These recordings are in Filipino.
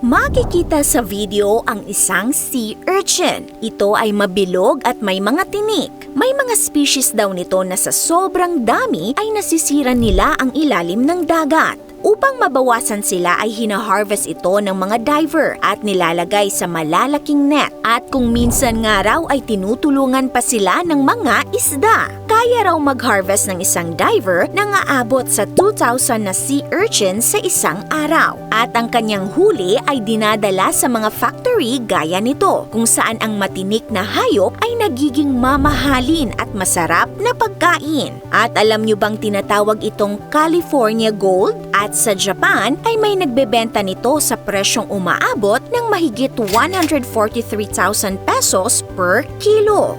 Makikita sa video ang isang sea urchin. Ito ay mabilog at may mga tinik. May mga species daw nito na sa sobrang dami ay nasisira nila ang ilalim ng dagat. Upang mabawasan sila ay hina-harvest ito ng mga diver at nilalagay sa malalaking net. At kung minsan nga raw ay tinutulungan pa sila ng mga isda. Kaya raw mag-harvest ng isang diver na aabot sa 2,000 na sea urchins sa isang araw. At ang kanyang huli ay dinadala sa mga factory gaya nito, kung saan ang matinik na hayop ay nagiging mamahalin at masarap na pagkain. At alam nyo bang tinatawag itong California Gold? At sa Japan ay may nagbebenta nito sa presyong umaabot ng mahigit 143,000 pesos per kilo.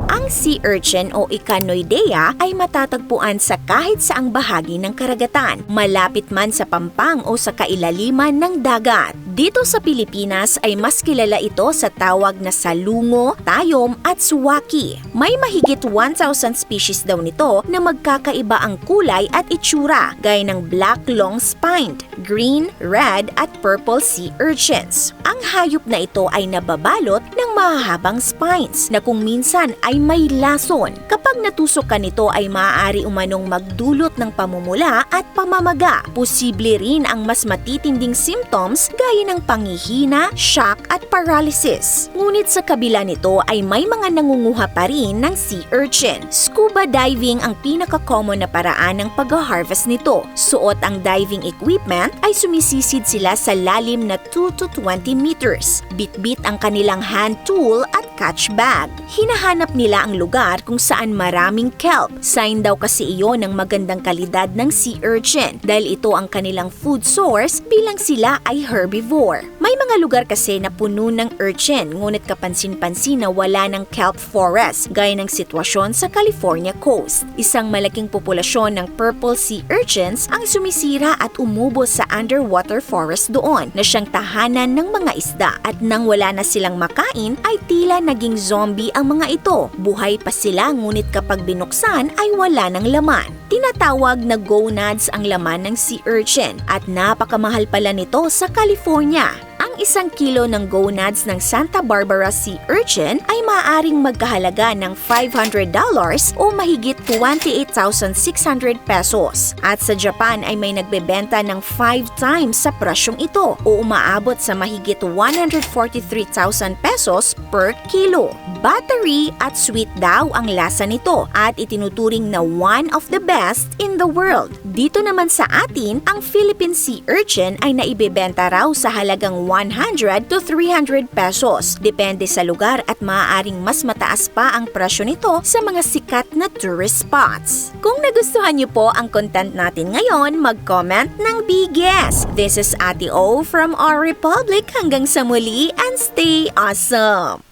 Ang sea urchin o Echinoidea ay matatagpuan sa kahit saang bahagi ng karagatan, malapit man sa pampang o sa kailaliman ng dagat. Dito sa Pilipinas ay mas kilala ito sa tawag na salungo, tayom at suwaki. May mahigit 1,000 species daw nito na magkakaiba ang kulay at itsura, gaya ng black long-spined, green, red at purple sea urchins. Ang hayop na ito ay nababalot ng mahahabang spines na kung minsan ay may lason. Kapag natusok ka nito ay maaari umanong magdulot ng pamumula at pamamaga. Posible rin ang mas matitinding symptoms gaya ng pangihina, shock at paralysis. Ngunit sa kabila nito ay may mga nangunguha pa rin ng sea urchin. Scuba diving ang pinaka-common na paraan ng pag-harvest nito. Suot ang diving equipment ay sumisisid sila sa lalim na 2 to 20 meters. Bitbit ang kanilang hand tool at catch bag. Hinahanap nila ang lugar kung saan maraming kelp. Sign daw kasi iyon ng magandang kalidad ng sea urchin dahil ito ang kanilang food source bilang sila ay herbivore. May mga lugar kasi na puno ng urchin ngunit kapansin-pansin na wala ng kelp forest gaya ng sitwasyon sa California coast. Isang malaking populasyon ng purple sea urchins ang sumisira at umubos sa underwater forest doon na siyang tahanan ng mga isda at nang wala na silang makain ay tila naging zombie ang mga ito. Buhay pa sila ngunit kapag binuksan ay wala ng laman. Tinatawag na gonads ang laman ng sea urchin at napakamahal pala nito sa California. Ang 1 kilo ng gonads ng Santa Barbara sea urchin ay maaaring magkahalaga ng $500 o mahigit 28,600 pesos. At sa Japan ay may nagbebenta ng 5 times sa presyong ito o umaabot sa mahigit 143,000 pesos per kilo. Buttery at sweet daw ang lasa nito at itinuturing na one of the best in the world. Dito naman sa atin, ang Philippine sea urchin ay naibebenta raw sa halagang 100 to 300 pesos. Depende sa lugar at maaaring mas mataas pa ang presyo nito sa mga sikat na tourist spots. Kung nagustuhan niyo po ang content natin ngayon, mag-comment ng Big Yes. This is Ate O from our Republic. Hanggang sa muli and stay awesome!